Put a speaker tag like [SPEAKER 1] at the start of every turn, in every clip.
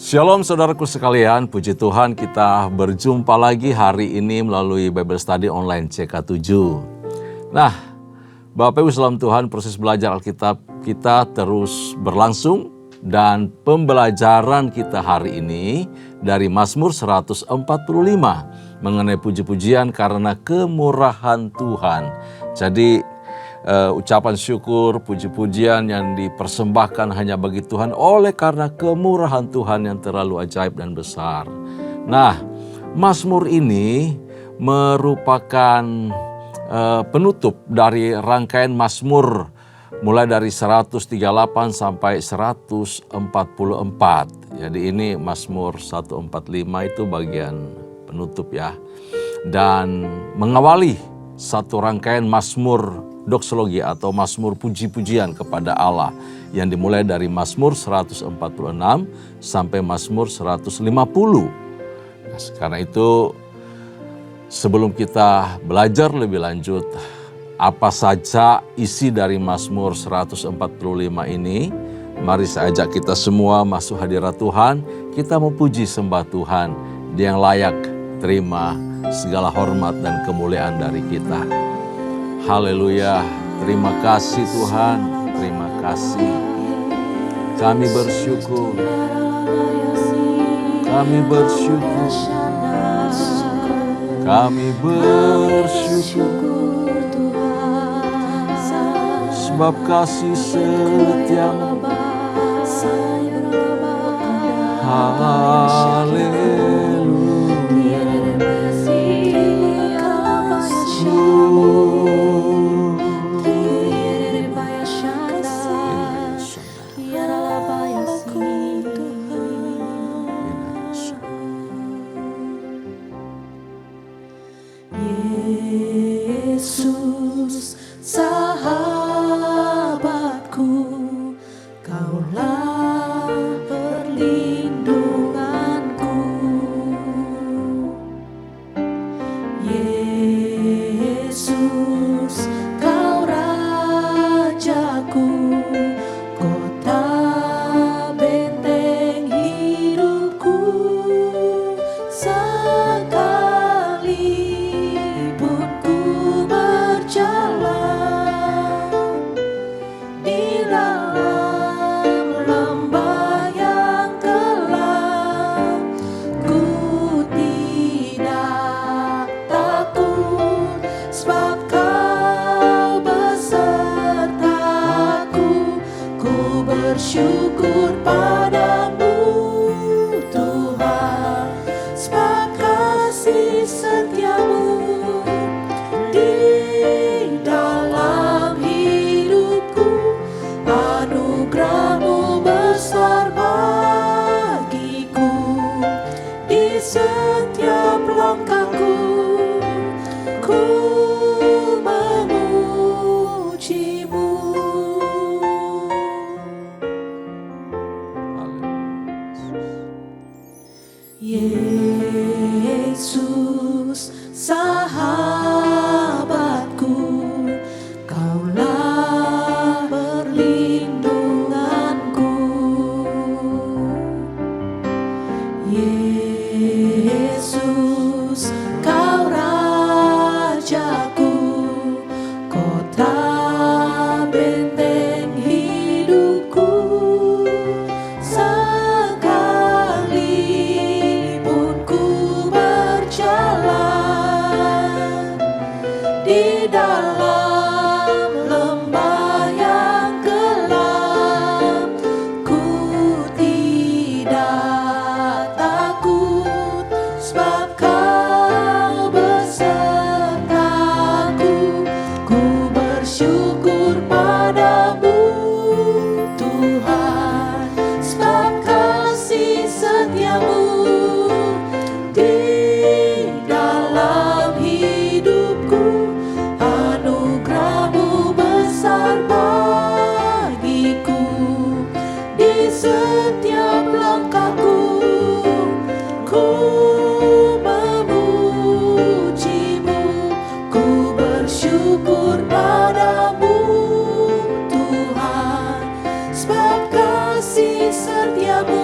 [SPEAKER 1] Shalom saudaraku sekalian, puji Tuhan kita berjumpa lagi hari ini melalui Bible Study Online CK7. Nah, Bapak Ibu salam Tuhan, proses belajar Alkitab kita terus berlangsung dan pembelajaran kita hari ini dari Mazmur 145 mengenai puji-pujian karena kemurahan Tuhan. Jadi ucapan syukur, puji-pujian yang dipersembahkan hanya bagi Tuhan oleh karena kemurahan Tuhan yang terlalu ajaib dan besar. Nah, Mazmur ini merupakan penutup dari rangkaian Mazmur mulai dari 138 sampai 144. Jadi ini Mazmur 145 itu bagian penutup ya. Dan mengawali satu rangkaian Mazmur doksologi atau Mazmur puji-pujian kepada Allah yang dimulai dari Mazmur 146 sampai Mazmur 150. Nah, karena itu sebelum kita belajar lebih lanjut apa saja isi dari Mazmur 145 ini, mari saya ajak kita semua masuk hadirat Tuhan, kita memuji sembah Tuhan, Dia yang layak terima segala hormat dan kemuliaan dari kita. Haleluya, terima kasih Tuhan, terima kasih. Kami bersyukur, kami bersyukur, kami bersyukur, sebab kasih setiamu. Haleluya.
[SPEAKER 2] Yesus, sahabatku, Kaulah perlindunganku. Yesus, Kau Rajaku, kota benteng hidupku. Sekalipun ku berjalan di dalam lembah yang gelap, ku tidak takut, sebab Kau besertaku. Ku bersyukur padamu Tuhan, sebab kasih setiamu di dalam hidupku. Anugerah-Mu besar bagiku, di setiap langkahku ku memuji-Mu. Yesus, sahabatku, Kaulah perlindunganku. Yesus, Kau Rajaku, kota benteng hidupku. Sekalipun ku berjalan di dalam lembah yang gelap, ku tidak takut, sebab Kau besertaku. Ku bersyukur padamu Tuhan, sebab kasih setiamu di dalam hidupku. Anugerah-Mu besar bagiku, di setiap langkahku ku memuji-Mu. Ku bersyukur padamu Tuhan, sebab kasih setiamu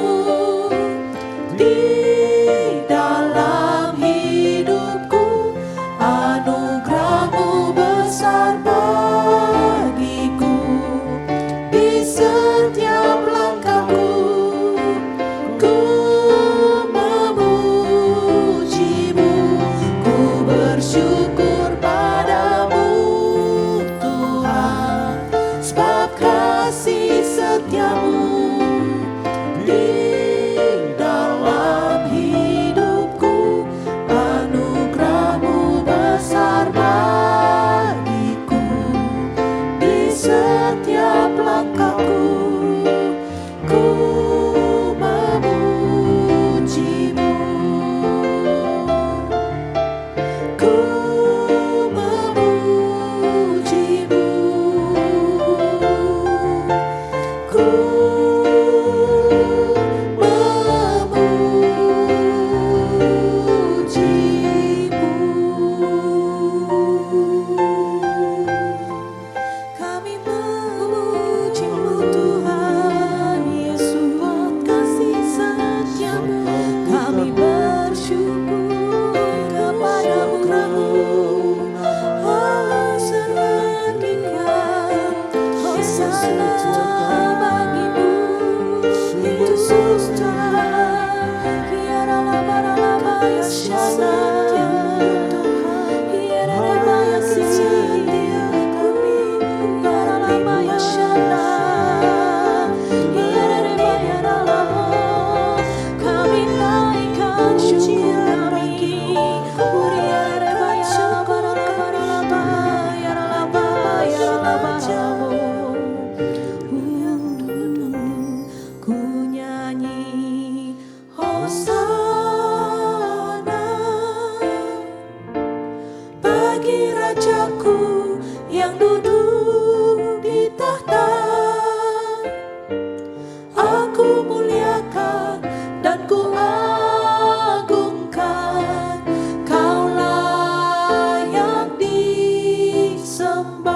[SPEAKER 2] Ku nyanyi Hosana bagi Rajaku yang duduk di tahta. Aku muliakan dan ku agungkan, Kau layak disembah.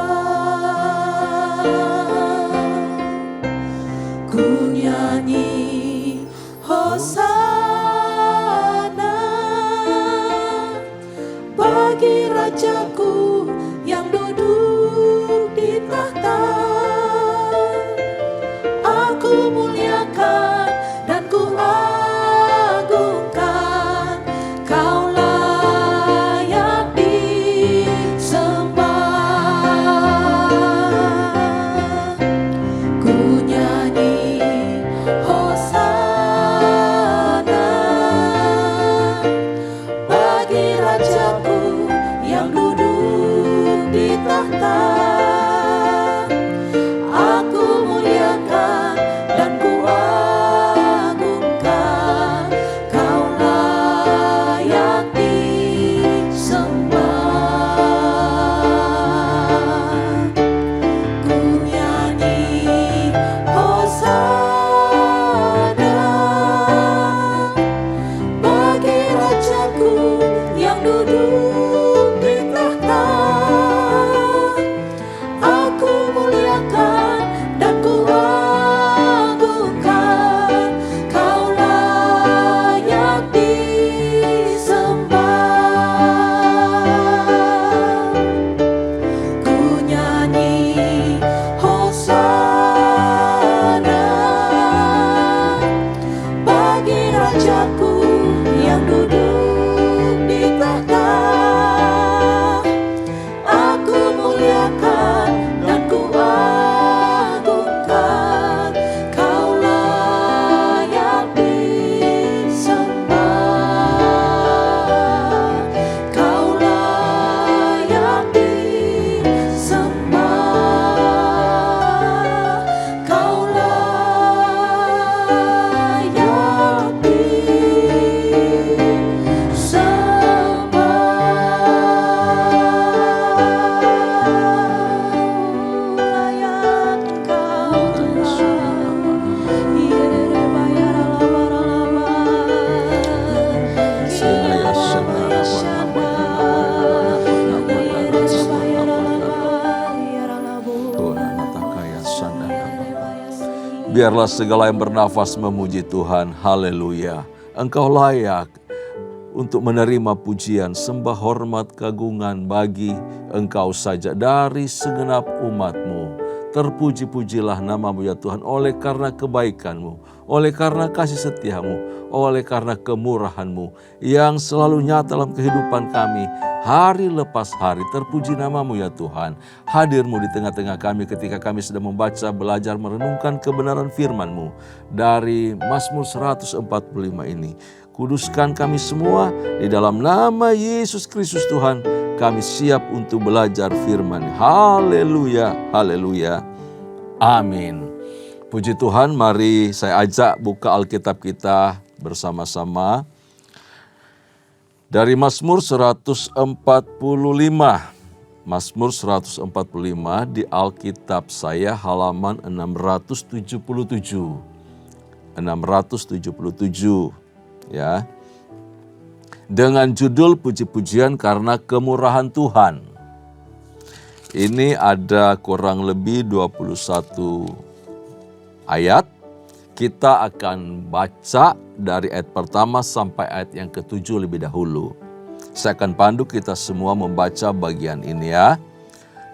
[SPEAKER 2] Ku nyanyi Hosana bagi Rajaku yang duduk di tahta. Aku muliakan dan ku agungkan, Kau layak disembah. Ku nyanyi Hosana bagi Rajaku yang duduk di tahta. Aku muliakan dan ku agungkan, Kau layak disembah. Ku nyanyi Hosana bagi Rajaku yang duduk di tahta. Aku muliakan dan ku agungkan, Kau layak disembah. Ku nyanyi Hosana bagi Rajaku yang duduk di tahta. Aku muliakan dan ku agungkan, Kau layak disembah. Kau layak disembah. Kau layak
[SPEAKER 1] Biarlah segala yang bernafas memuji Tuhan. Haleluya. Engkau layak untuk menerima pujian, sembah, hormat, kagungan bagi Engkau saja dari segenap umat-Mu. Terpuji-pujilah nama-Mu ya Tuhan, oleh karena kebaikan-Mu, oleh karena kasih setia-Mu, oleh karena kemurahan-Mu yang selalu nyata dalam kehidupan kami hari lepas hari. Terpuji nama-Mu ya Tuhan. Hadir-Mu di tengah-tengah kami ketika kami sedang membaca, belajar, merenungkan kebenaran firman-Mu dari Mazmur 145 ini. Kuduskan kami semua di dalam nama Yesus Kristus Tuhan. Kami siap untuk belajar firman. Haleluya, haleluya, amin. Puji Tuhan, mari saya ajak buka Alkitab kita bersama-sama. Dari Mazmur 145. Mazmur 145 di Alkitab saya halaman 677. 677 ya. Dengan judul puji-pujian karena kemurahan Tuhan. Ini ada kurang lebih 21 ayat. Kita akan baca dari ayat pertama sampai ayat yang ke-7 lebih dahulu. Saya akan pandu kita semua membaca bagian ini ya.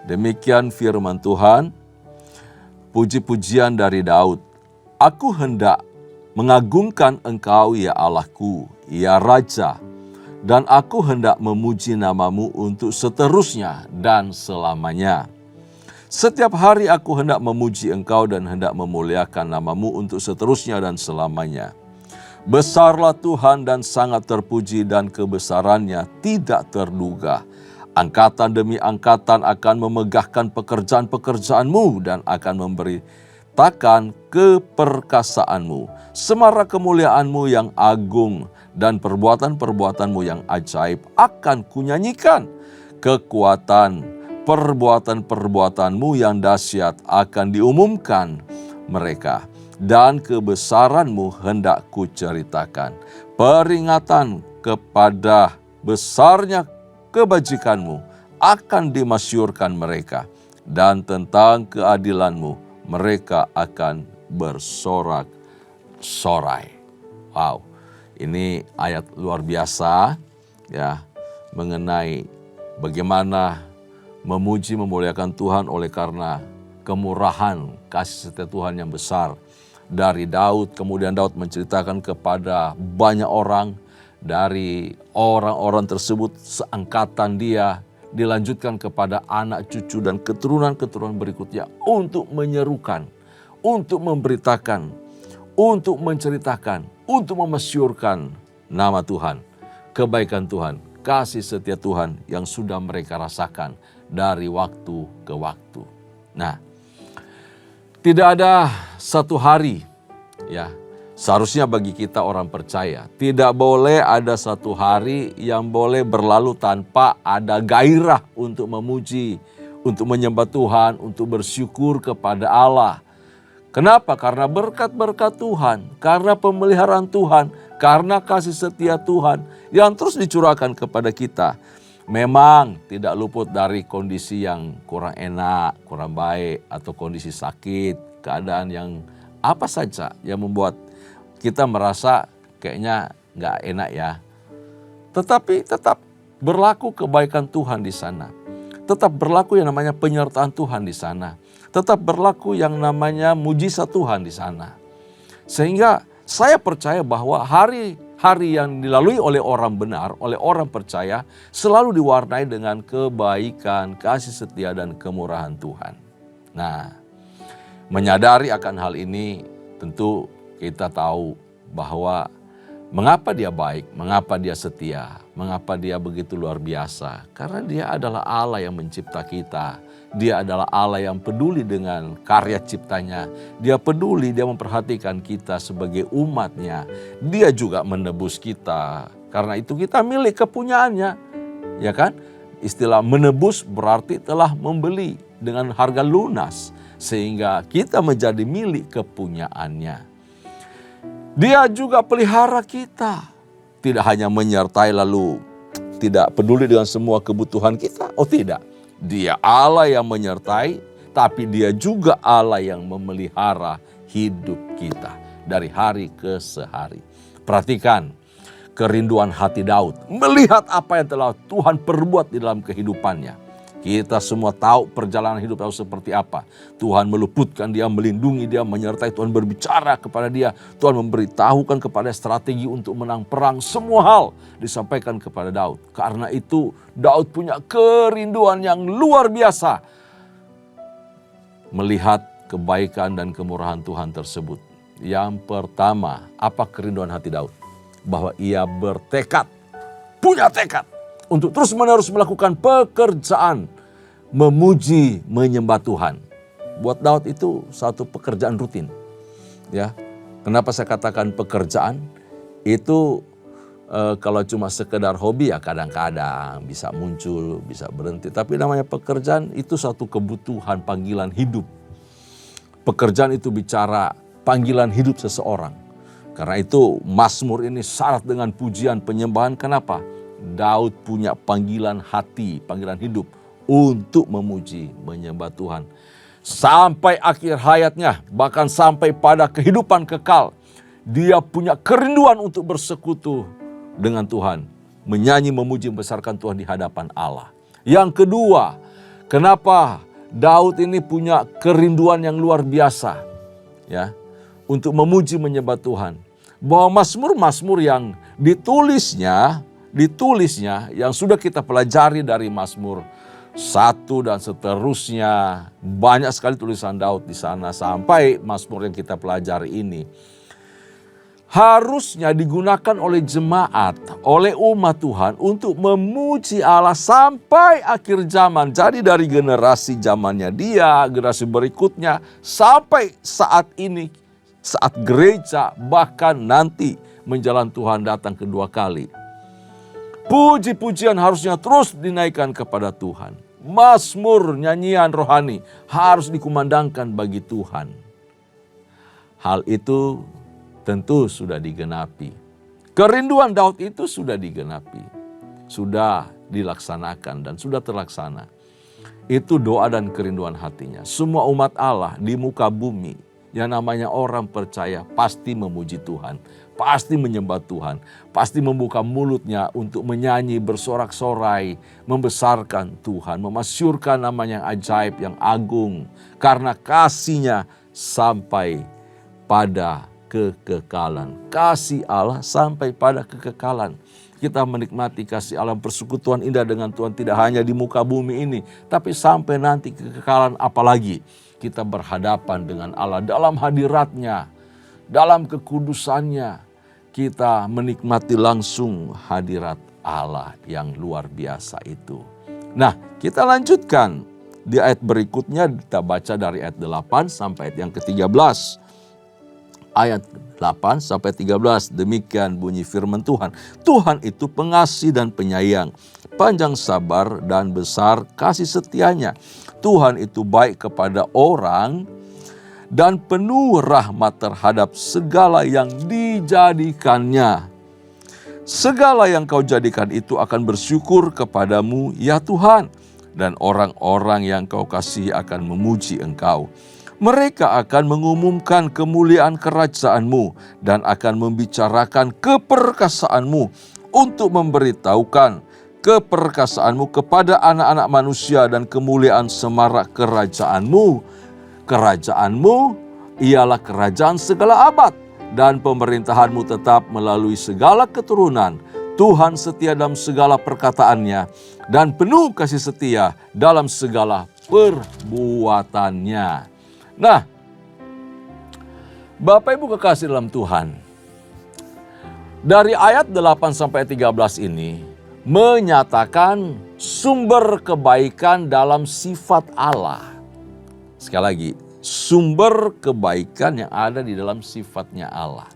[SPEAKER 1] Demikian firman Tuhan. Puji-pujian dari Daud. Aku hendak mengagungkan Engkau ya Allahku, ya Raja. dan aku hendak memuji namamu untuk seterusnya dan selamanya. Setiap hari aku hendak memuji Engkau dan hendak memuliakan namamu untuk seterusnya dan selamanya. Besarlah Tuhan dan sangat terpuji, dan kebesarannya tidak terduga. Angkatan demi angkatan akan memegahkan pekerjaan-pekerjaanmu dan akan memberitakan keperkasaanmu. Semarak kemuliaanmu yang agung dan perbuatan-perbuatanmu yang ajaib akan kunyanyikan. Kekuatan perbuatan-perbuatanmu yang dahsyat akan diumumkan mereka. Dan kebesaranmu hendak kuceritakan. Peringatan kepada besarnya kebajikanmu akan dimasyurkan mereka. Dan tentang keadilanmu mereka akan bersorak-sorai. Wow, ini ayat luar biasa ya, mengenai bagaimana memuji memuliakan Tuhan oleh karena kemurahan kasih setia Tuhan yang besar. Dari Daud, kemudian Daud menceritakan kepada banyak orang, dari orang-orang tersebut seangkatan dia, dilanjutkan kepada anak cucu dan keturunan-keturunan berikutnya untuk menyerukan, untuk memberitakan, untuk menceritakan, untuk memasyurkan nama Tuhan, kebaikan Tuhan, kasih setia Tuhan yang sudah mereka rasakan dari waktu ke waktu. Nah, tidak ada satu hari, ya, seharusnya bagi kita orang percaya, tidak boleh ada satu hari yang boleh berlalu tanpa ada gairah untuk memuji, untuk menyembah Tuhan, untuk bersyukur kepada Allah. Kenapa? Karena berkat-berkat Tuhan, karena pemeliharaan Tuhan, karena kasih setia Tuhan yang terus dicurahkan kepada kita. Memang tidak luput dari kondisi yang kurang enak, kurang baik, atau kondisi sakit, keadaan yang apa saja yang membuat kita merasa kayaknya nggak enak ya. Tetapi tetap berlaku kebaikan Tuhan di sana. Tetap berlaku yang namanya penyertaan Tuhan di sana. Tetap berlaku yang namanya mujizat Tuhan di sana. Sehingga saya percaya bahwa hari-hari yang dilalui oleh orang benar, oleh orang percaya, selalu diwarnai dengan kebaikan, kasih setia, dan kemurahan Tuhan. Nah, menyadari akan hal ini, tentu kita tahu bahwa mengapa dia baik, mengapa dia setia, mengapa dia begitu luar biasa. Karena dia adalah Allah yang mencipta kita. Dia adalah Allah yang peduli dengan karya ciptanya. Dia peduli, dia memperhatikan kita sebagai umatnya. Dia juga menebus kita. Karena itu kita milik kepunyaannya. Ya kan? Istilah menebus berarti telah membeli dengan harga lunas. Sehingga kita menjadi milik kepunyaannya. Dia juga pelihara kita. Tidak hanya menyertai lalu tidak peduli dengan semua kebutuhan kita. Oh tidak. Dia Allah yang menyertai, tapi dia juga Allah yang memelihara hidup kita dari hari ke hari. Perhatikan kerinduan hati Daud melihat apa yang telah Tuhan perbuat di dalam kehidupannya. Kita semua tahu perjalanan hidup Daud seperti apa. Tuhan meluputkan dia, melindungi dia, menyertai. Tuhan berbicara kepada dia. Tuhan memberitahukan kepada strategi untuk menang perang. Semua hal disampaikan kepada Daud. Karena itu Daud punya kerinduan yang luar biasa. Melihat kebaikan dan kemurahan Tuhan tersebut. Yang pertama, apa kerinduan hati Daud? Bahwa ia bertekad, punya tekad untuk terus-menerus melakukan pekerjaan memuji, menyembah Tuhan. Buat Daud itu satu pekerjaan rutin. Ya, kenapa saya katakan pekerjaan? Itu kalau cuma sekedar hobi ya kadang-kadang bisa muncul, bisa berhenti. Tapi namanya pekerjaan itu satu kebutuhan panggilan hidup. Pekerjaan itu bicara panggilan hidup seseorang. Karena itu Mazmur ini syarat dengan pujian, penyembahan. Kenapa? Daud punya panggilan hati, panggilan hidup untuk memuji, menyembah Tuhan. Sampai akhir hayatnya, bahkan sampai pada kehidupan kekal. Dia punya kerinduan untuk bersekutu dengan Tuhan. Menyanyi, memuji, membesarkan Tuhan di hadapan Allah. Yang kedua, kenapa Daud ini punya kerinduan yang luar biasa. Ya, untuk memuji, menyembah Tuhan. Bahwa Mazmur-Mazmur yang ditulisnya ditulisnya yang sudah kita pelajari dari Mazmur 1 dan seterusnya. Banyak sekali tulisan Daud di sana sampai Mazmur yang kita pelajari ini. Harusnya digunakan oleh jemaat, oleh umat Tuhan untuk memuji Allah sampai akhir zaman. Jadi dari generasi zamannya dia, generasi berikutnya, sampai saat ini, saat gereja, bahkan nanti menjelang Tuhan datang kedua kali. Puji-pujian harusnya terus dinaikkan kepada Tuhan. Mazmur, nyanyian rohani harus dikumandangkan bagi Tuhan. Hal itu tentu sudah digenapi. Kerinduan Daud itu sudah digenapi. Sudah dilaksanakan dan sudah terlaksana. Itu doa dan kerinduan hatinya. Semua umat Allah di muka bumi yang namanya orang percaya pasti memuji Tuhan. Pasti menyembah Tuhan. Pasti membuka mulutnya untuk menyanyi bersorak-sorai. Membesarkan Tuhan. Memasyurkan namanya yang ajaib, yang agung. Karena kasihnya sampai pada kekekalan. Kasih Allah sampai pada kekekalan. Kita menikmati kasih Allah, persekutuan indah dengan Tuhan tidak hanya di muka bumi ini, tapi sampai nanti kekekalan, apalagi kita berhadapan dengan Allah dalam hadiratnya, dalam kekudusannya. Kita menikmati langsung hadirat Allah yang luar biasa itu. Nah, kita lanjutkan di ayat berikutnya, kita baca dari ayat 8 sampai ayat yang ke-13. Ayat 8 sampai 13, demikian bunyi firman Tuhan. Tuhan itu pengasih dan penyayang, panjang sabar dan besar kasih setianya. Tuhan itu baik kepada orang dan penuh rahmat terhadap segala yang dijadikannya. Segala yang kau jadikan itu akan bersyukur kepadamu ya Tuhan, dan orang-orang yang kau kasihi akan memuji engkau. Mereka akan mengumumkan kemuliaan kerajaan-Mu dan akan membicarakan keperkasaanmu untuk memberitahukan keperkasaanmu kepada anak-anak manusia dan kemuliaan semarak kerajaan-Mu. Kerajaan-Mu ialah kerajaan segala abad dan pemerintahan-Mu tetap melalui segala keturunan. Tuhan setia dalam segala perkataannya dan penuh kasih setia dalam segala perbuatannya. Nah, Bapak Ibu kekasih dalam Tuhan, dari ayat 8 sampai 13 ini menyatakan sumber kebaikan dalam sifat Allah. Sekali lagi, sumber kebaikan yang ada di dalam sifatnya Allah.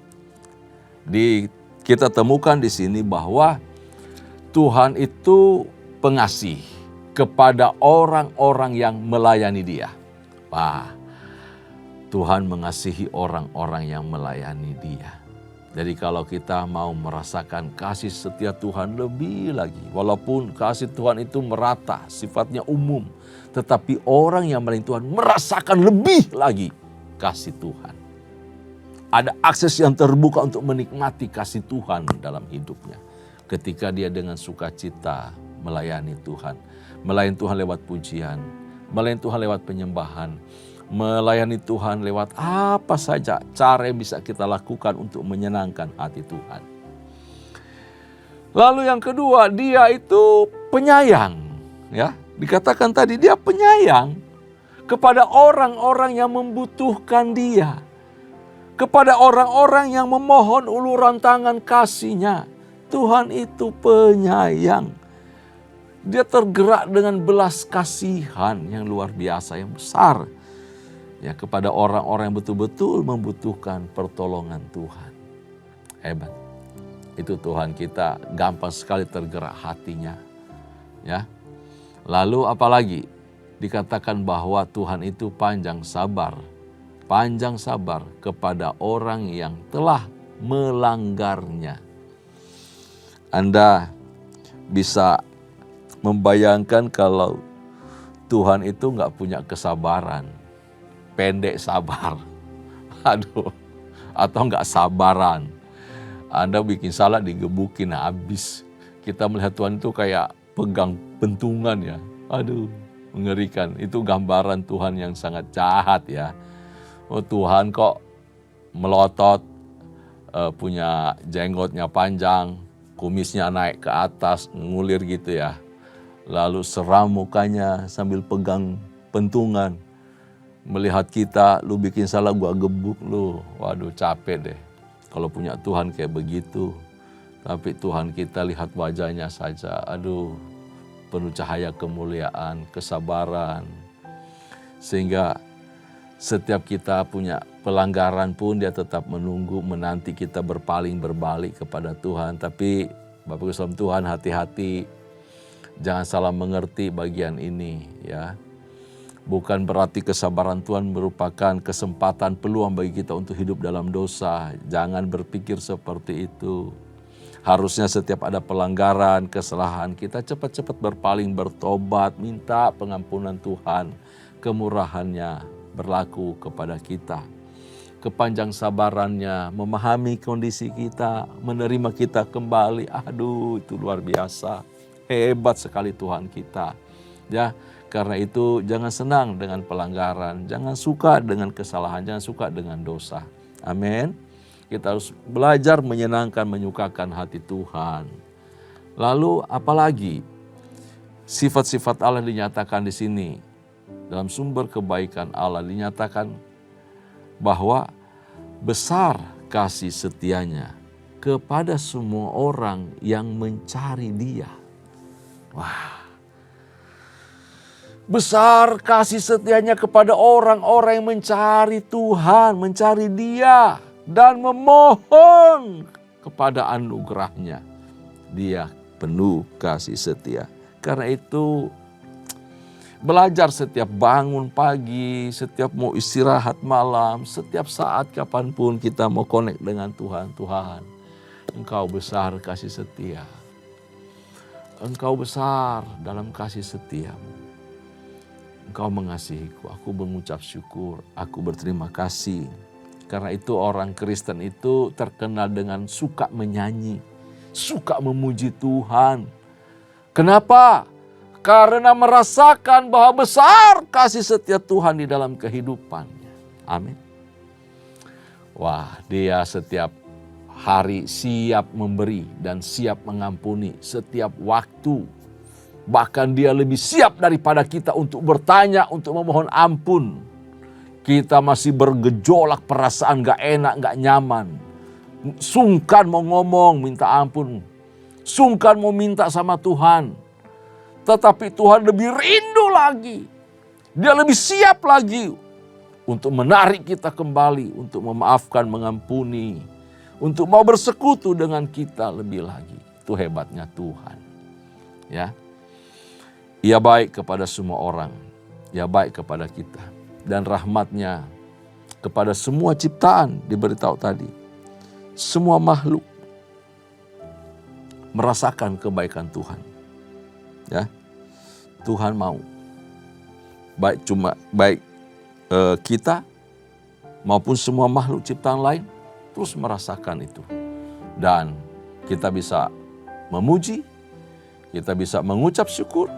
[SPEAKER 1] Kita temukan di sini bahwa Tuhan itu pengasih kepada orang-orang yang melayani Dia. Wah, Tuhan mengasihi orang-orang yang melayani Dia. Jadi kalau kita mau merasakan kasih setia Tuhan lebih lagi, walaupun kasih Tuhan itu merata, sifatnya umum, tetapi orang yang melayani Tuhan merasakan lebih lagi kasih Tuhan. Ada akses yang terbuka untuk menikmati kasih Tuhan dalam hidupnya. Ketika dia dengan sukacita melayani Tuhan. Melayani Tuhan lewat pujian, melayani Tuhan lewat penyembahan, melayani Tuhan lewat apa saja cara yang bisa kita lakukan untuk menyenangkan hati Tuhan. Lalu yang kedua, Dia itu penyayang. Ya, dikatakan tadi Dia penyayang kepada orang-orang yang membutuhkan Dia. Kepada orang-orang yang memohon uluran tangan kasih-Nya. Tuhan itu penyayang. Dia tergerak dengan belas kasihan yang luar biasa, yang besar. Ya, kepada orang-orang yang betul-betul membutuhkan pertolongan Tuhan. Hebat. Itu Tuhan kita gampang sekali tergerak hatinya. Ya. Lalu apalagi dikatakan bahwa Tuhan itu panjang sabar. Panjang sabar kepada orang yang telah melanggarnya. Anda bisa membayangkan kalau Tuhan itu nggak punya kesabaran. Pendek sabar, aduh, atau enggak sabaran. Anda bikin salah digebukin habis. Kita melihat Tuhan itu kayak pegang pentungan ya, aduh, mengerikan. Itu gambaran Tuhan yang sangat jahat ya. Oh, Tuhan kok melotot, punya jenggotnya panjang, kumisnya naik ke atas, ngulir gitu ya. Lalu seram mukanya sambil pegang pentungan. Melihat kita, lu bikin salah gua gebuk lu. Waduh capek deh. Kalau punya Tuhan kayak begitu. Tapi Tuhan kita lihat wajahnya saja. Aduh, penuh cahaya kemuliaan, kesabaran. Sehingga setiap kita punya pelanggaran pun dia tetap menunggu, menanti kita berpaling, berbalik kepada Tuhan. Tapi Bapak Ibu saudara Tuhan, hati-hati, jangan salah mengerti bagian ini ya. Bukan berarti kesabaran Tuhan merupakan kesempatan peluang bagi kita untuk hidup dalam dosa. Jangan berpikir seperti itu. Harusnya setiap ada pelanggaran, kesalahan, kita cepat-cepat berpaling, bertobat, minta pengampunan Tuhan. Kemurahannya berlaku kepada kita. Kepanjang sabarannya, memahami kondisi kita, menerima kita kembali. Aduh, itu luar biasa. Hebat sekali Tuhan kita. Ya, karena itu jangan senang dengan pelanggaran, jangan suka dengan kesalahan, jangan suka dengan dosa. Amin. Kita harus belajar menyenangkan, menyukakan hati Tuhan. Lalu apalagi sifat-sifat Allah dinyatakan di sini. Dalam sumber kebaikan Allah dinyatakan bahwa besar kasih setianya kepada semua orang yang mencari Dia. Wah, besar kasih setianya kepada orang-orang yang mencari Tuhan, mencari Dia, dan memohon kepada anugerahnya. Dia penuh kasih setia. Karena itu belajar setiap bangun pagi, setiap mau istirahat malam, setiap saat kapanpun kita mau connect dengan Tuhan. Tuhan, Engkau besar kasih setia. Engkau besar dalam kasih setiamu. Engkau mengasihiku, aku mengucap syukur, aku berterima kasih. Karena itu orang Kristen itu terkenal dengan suka menyanyi, suka memuji Tuhan. Kenapa? Karena merasakan bahwa besar kasih setia Tuhan di dalam kehidupannya. Amin. Wah, Dia setiap hari siap memberi dan siap mengampuni setiap waktu. Bahkan Dia lebih siap daripada kita untuk bertanya, untuk memohon ampun. Kita masih bergejolak perasaan gak enak, gak nyaman. Sungkan mau ngomong, minta ampun. Sungkan mau minta sama Tuhan. Tetapi Tuhan lebih rindu lagi. Dia lebih siap lagi untuk menarik kita kembali, untuk memaafkan, mengampuni, untuk mau bersekutu dengan kita lebih lagi. Itu hebatnya Tuhan. Ya. Ia baik kepada semua orang. Ia baik kepada kita. Dan rahmat-Nya kepada semua ciptaan diberitahu tadi. Semua makhluk merasakan kebaikan Tuhan. Ya, Tuhan mau baik kita maupun semua makhluk ciptaan lain terus merasakan itu. Dan kita bisa memuji, kita bisa mengucap syukur,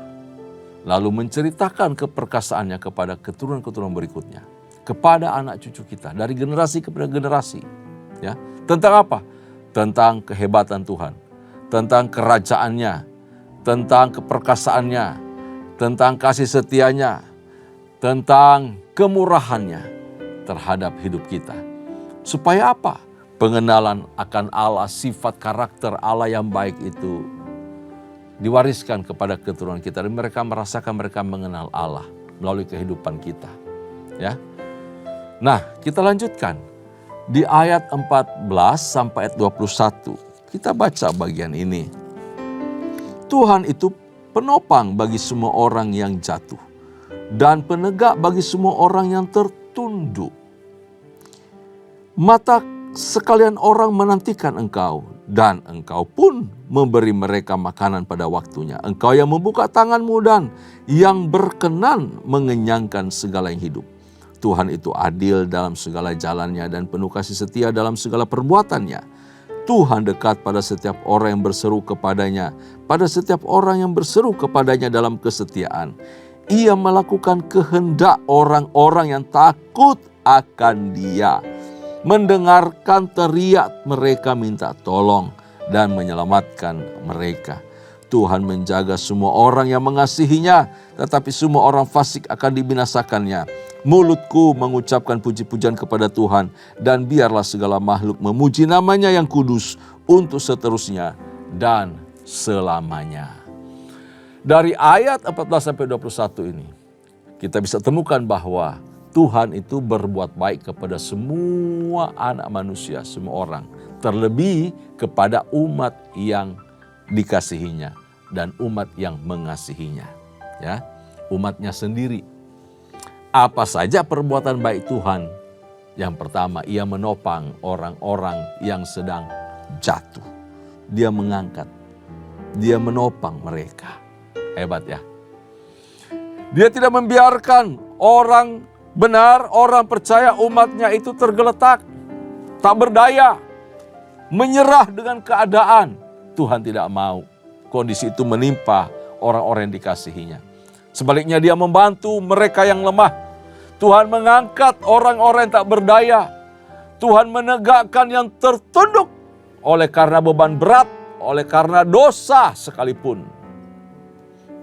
[SPEAKER 1] lalu menceritakan keperkasaannya kepada keturunan-keturunan berikutnya, kepada anak cucu kita, dari generasi kepada generasi. Ya, tentang apa? Tentang kehebatan Tuhan, tentang kerajaannya, tentang keperkasaannya, tentang kasih setianya, tentang kemurahannya terhadap hidup kita. Supaya apa? Pengenalan akan Allah, sifat karakter Allah yang baik itu diwariskan kepada keturunan kita. Dan mereka merasakan, mereka mengenal Allah melalui kehidupan kita. Ya. Nah, kita lanjutkan. Di ayat 14 sampai ayat 21. Kita baca bagian ini. Tuhan itu penopang bagi semua orang yang jatuh dan penegak bagi semua orang yang tertunduk. Mata sekalian orang menantikan Engkau dan Engkau pun memberi mereka makanan pada waktunya. Engkau yang membuka tangan-Mu dan yang berkenan mengenyangkan segala yang hidup. Tuhan itu adil dalam segala jalannya dan penuh kasih setia dalam segala perbuatannya. Tuhan dekat pada setiap orang yang berseru kepadanya, pada setiap orang yang berseru kepadanya dalam kesetiaan. Ia melakukan kehendak orang-orang yang takut akan Dia, mendengarkan teriak mereka minta tolong, dan menyelamatkan mereka. Tuhan menjaga semua orang yang mengasihinya, tetapi semua orang fasik akan dibinasakannya. Mulutku mengucapkan puji-pujian kepada Tuhan, dan biarlah segala makhluk memuji namanya yang kudus untuk seterusnya dan selamanya. Dari ayat 14-21 ini, kita bisa temukan bahwa Tuhan itu berbuat baik kepada semua anak manusia, semua orang. Terlebih kepada umat yang dikasihinya dan umat yang mengasihinya. Ya, umatnya sendiri. Apa saja perbuatan baik Tuhan? Yang pertama, ia menopang orang-orang yang sedang jatuh. Dia mengangkat, dia menopang mereka. Hebat ya. Dia tidak membiarkan orang benar, orang percaya umatnya itu tergeletak, tak berdaya, menyerah dengan keadaan. Tuhan tidak mau kondisi itu menimpa orang-orang yang dikasihinya. Sebaliknya dia membantu mereka yang lemah. Tuhan mengangkat orang-orang yang tak berdaya. Tuhan menegakkan yang tertunduk oleh karena beban berat, oleh karena dosa sekalipun.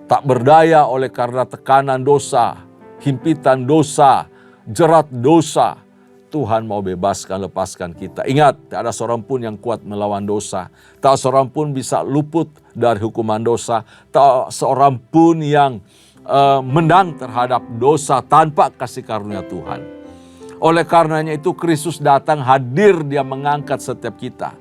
[SPEAKER 1] Tak berdaya oleh karena tekanan dosa, himpitan dosa, jerat dosa. Tuhan mau bebaskan, lepaskan kita. Ingat, tak ada seorang pun yang kuat melawan dosa. Tak seorang pun bisa luput dari hukuman dosa. Tak seorang pun yang menang terhadap dosa tanpa kasih karunia Tuhan. Oleh karenanya itu Kristus datang hadir, dia mengangkat setiap kita.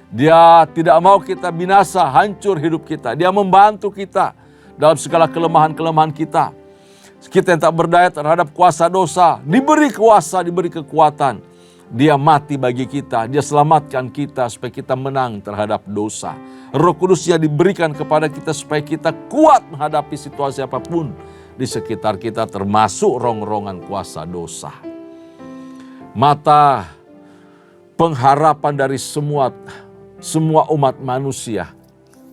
[SPEAKER 1] Dia tidak mau kita binasa, hancur hidup kita. Dia membantu kita dalam segala kelemahan-kelemahan kita. Kita yang tak berdaya terhadap kuasa dosa, diberi kuasa, diberi kekuatan. Dia mati bagi kita, dia selamatkan kita supaya kita menang terhadap dosa. Roh Kudusnya diberikan kepada kita supaya kita kuat menghadapi situasi apapun di sekitar kita, termasuk rongrongan kuasa dosa. Mata pengharapan dari semua umat manusia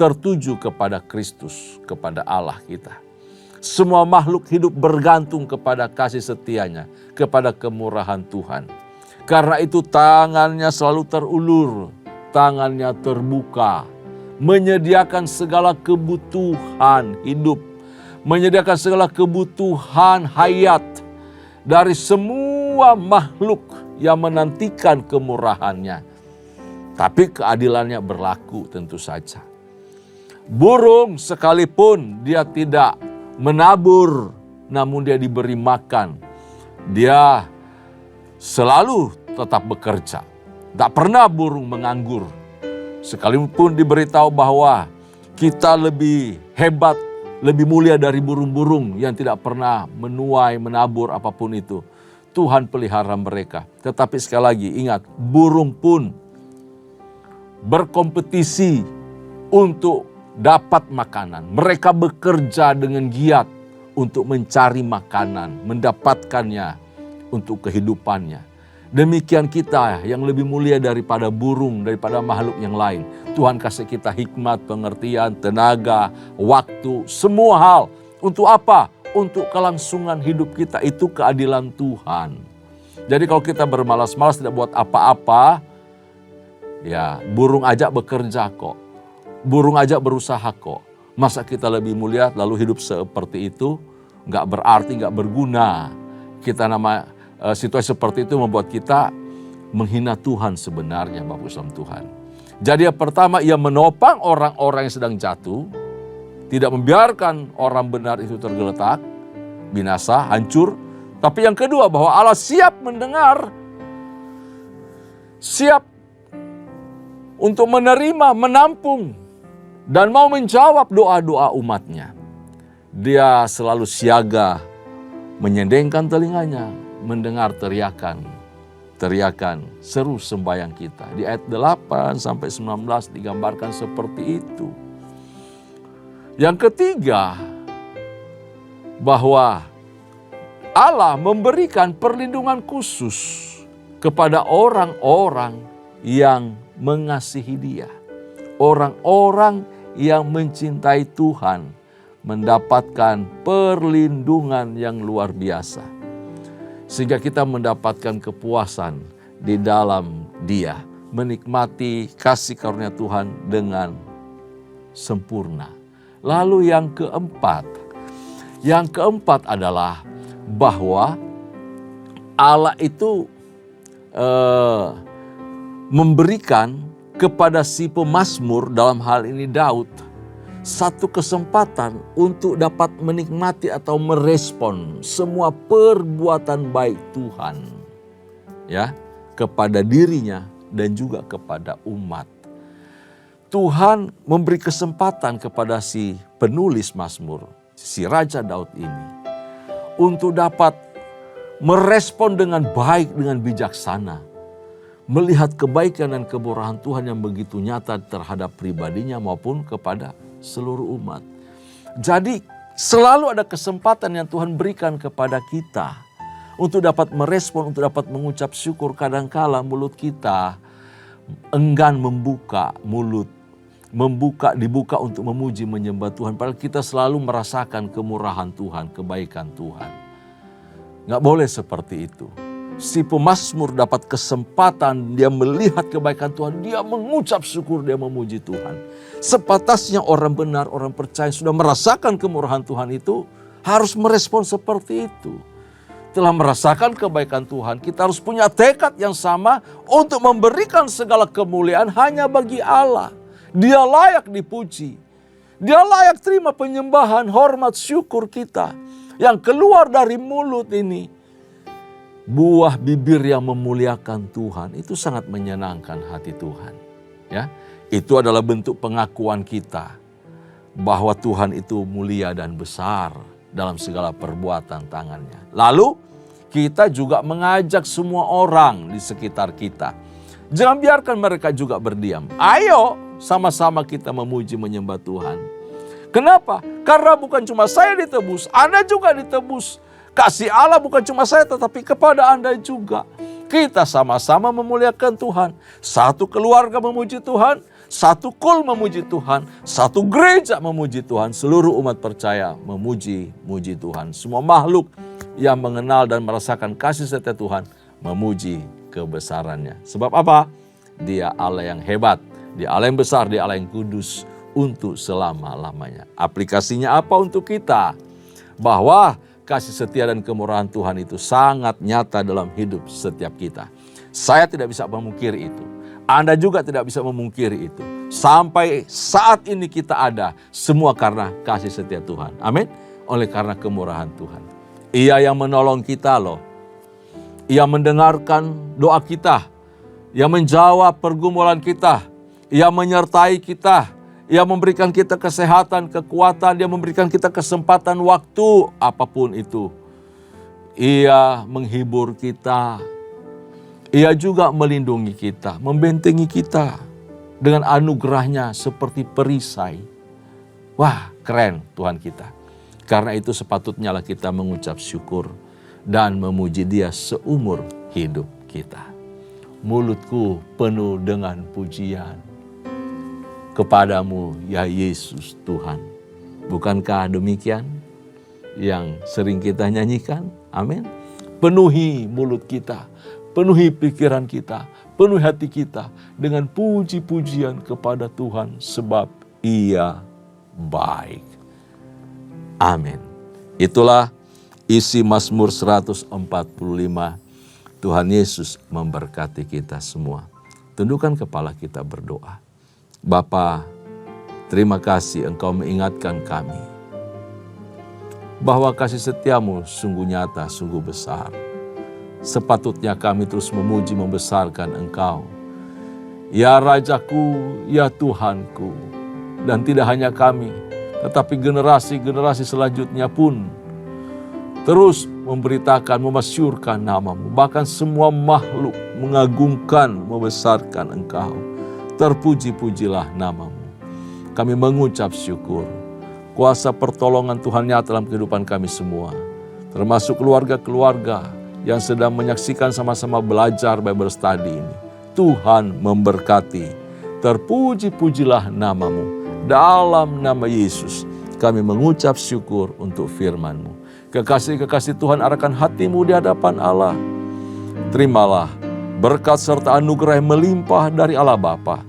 [SPEAKER 1] tertuju kepada Kristus, kepada Allah kita. Semua makhluk hidup bergantung kepada kasih setianya, kepada kemurahan Tuhan. Karena itu tangannya selalu terulur, tangannya terbuka, menyediakan segala kebutuhan hidup, menyediakan segala kebutuhan hayat dari semua makhluk yang menantikan kemurahannya. Tapi keadilannya berlaku tentu saja. Burung sekalipun dia tidak menabur, namun dia diberi makan. Dia selalu tetap bekerja. Tak pernah burung menganggur. Sekalipun diberitahu bahwa kita lebih hebat, lebih mulia dari burung-burung yang tidak pernah menuai, menabur apapun itu. Tuhan pelihara mereka. Tetapi sekali lagi ingat, burung pun berkompetisi untuk dapat makanan. Mereka bekerja dengan giat untuk mencari makanan, mendapatkannya untuk kehidupannya. Demikian kita yang lebih mulia daripada burung, daripada makhluk yang lain. Tuhan kasih kita hikmat, pengertian, tenaga, waktu, semua hal. Untuk apa? Untuk kelangsungan hidup kita. Itu keadilan Tuhan. Jadi kalau kita bermalas-malas tidak buat apa-apa, ya burung aja bekerja kok. Burung aja berusaha kok. Masa kita lebih mulia lalu hidup seperti itu? Nggak berarti, nggak berguna. Situasi seperti itu membuat kita menghina Tuhan sebenarnya, Bapak Islam Tuhan. Jadi yang pertama, ia menopang orang-orang yang sedang jatuh. Tidak membiarkan orang benar itu tergeletak, binasa, hancur. Tapi yang kedua, bahwa Allah siap mendengar, siap untuk menerima, menampung, dan mau menjawab doa-doa umatnya. Dia selalu siaga, menyendengkan telinganya, mendengar teriakan seru sembahyang kita. Di ayat 8-19 digambarkan seperti itu. Yang ketiga, bahwa Allah memberikan perlindungan khusus kepada orang-orang yang mengasihi Dia. Orang-orang yang mencintai Tuhan mendapatkan perlindungan yang luar biasa. Sehingga kita mendapatkan kepuasan di dalam Dia. menikmati kasih karunia Tuhan dengan sempurna. Lalu yang keempat adalah bahwa Allah itu memberikan kepada si pemazmur, dalam hal ini Daud, satu kesempatan untuk dapat menikmati atau merespon semua perbuatan baik Tuhan, ya, kepada dirinya dan juga kepada umat. Tuhan memberi kesempatan kepada si penulis Mazmur, si Raja Daud ini, untuk dapat merespon dengan baik, dengan bijaksana, melihat kebaikan dan kemurahan Tuhan yang begitu nyata terhadap pribadinya maupun kepada seluruh umat. Jadi selalu ada kesempatan yang Tuhan berikan kepada kita untuk dapat merespon, untuk dapat mengucap syukur. Kadangkala mulut kita enggan membuka mulut, dibuka untuk memuji, menyembah Tuhan. Padahal kita selalu merasakan kemurahan Tuhan, kebaikan Tuhan. Nggak boleh seperti itu. Si pemazmur dapat kesempatan, dia melihat kebaikan Tuhan, dia mengucap syukur, dia memuji Tuhan. Sepatasnya orang benar, orang percaya sudah merasakan kemurahan Tuhan itu, harus merespon seperti itu. Telah merasakan kebaikan Tuhan, kita harus punya tekad yang sama untuk memberikan segala kemuliaan hanya bagi Allah. Dia layak dipuji, dia layak terima penyembahan, hormat, syukur kita. Yang keluar dari mulut ini, buah bibir yang memuliakan Tuhan, itu sangat menyenangkan hati Tuhan. Ya, itu adalah bentuk pengakuan kita bahwa Tuhan itu mulia dan besar dalam segala perbuatan tangannya. Lalu kita juga mengajak semua orang di sekitar kita. Jangan biarkan mereka juga berdiam. Ayo sama-sama kita memuji, menyembah Tuhan. Kenapa? Karena bukan cuma saya ditebus, Anda juga ditebus. Kasih Allah bukan cuma saya tetapi kepada Anda juga. Kita sama-sama memuliakan Tuhan. Satu keluarga memuji Tuhan, satu kul memuji Tuhan, satu gereja memuji Tuhan. Seluruh umat percaya memuji Tuhan. Semua makhluk yang mengenal dan merasakan kasih setia Tuhan memuji kebesarannya. Sebab apa? Dia Allah yang hebat, dia Allah yang besar, dia Allah yang kudus untuk selama-lamanya. Aplikasinya apa untuk kita? Bahwa kasih setia dan kemurahan Tuhan itu sangat nyata dalam hidup setiap kita. Saya tidak bisa memungkiri itu. Anda juga tidak bisa memungkiri itu. Sampai saat ini kita ada, semua karena kasih setia Tuhan. Amin. Oleh karena kemurahan Tuhan. Ia yang menolong kita loh. Ia mendengarkan doa kita. Ia menjawab pergumulan kita. Ia menyertai kita. Ia memberikan kita kesehatan, kekuatan. Dia memberikan kita kesempatan waktu apapun itu. Ia menghibur kita. Ia juga melindungi kita, membentengi kita dengan anugerahnya seperti perisai. Wah, keren Tuhan kita. Karena itu sepatutnya lah kita mengucap syukur dan memuji Dia seumur hidup kita. Mulutku penuh dengan pujian kepadamu ya Yesus Tuhan. Bukankah demikian yang sering kita nyanyikan? Amin. Penuhi mulut kita, penuhi pikiran kita, penuhi hati kita dengan puji-pujian kepada Tuhan sebab Ia baik. Amin. Itulah isi Mazmur 145. Tuhan Yesus memberkati kita semua. Tundukkan kepala kita berdoa. Bapa, terima kasih Engkau mengingatkan kami bahwa kasih setiamu sungguh nyata, sungguh besar. Sepatutnya kami terus memuji, membesarkan Engkau. Ya Rajaku, ya Tuhanku. Dan tidak hanya kami, tetapi generasi-generasi selanjutnya pun terus memberitakan, memasyurkan nama-Mu. Bahkan semua makhluk mengagungkan, membesarkan Engkau. Terpuji-pujilah nama-Mu. Kami mengucap syukur. Kuasa pertolongan Tuhan nyata dalam kehidupan kami semua. Termasuk keluarga-keluarga yang sedang menyaksikan sama-sama belajar Bible Study ini. Tuhan memberkati. Terpuji-pujilah nama-Mu. Dalam nama Yesus kami mengucap syukur untuk firman-Mu. Kekasih-kekasih Tuhan arahkan hatimu di hadapan Allah. Terimalah berkat serta anugerah yang melimpah dari Allah Bapa,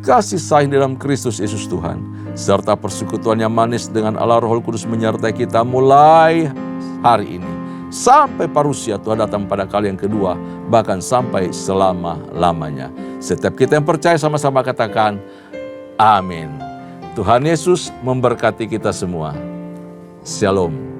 [SPEAKER 1] kasih sayang dalam Kristus Yesus Tuhan, serta persekutuan yang manis dengan Allah Roh Kudus menyertai kita mulai hari ini sampai parusia Tuhan datang pada kali yang kedua, bahkan sampai selama-lamanya. Setiap kita yang percaya sama-sama katakan amin. Tuhan Yesus memberkati kita semua. Shalom.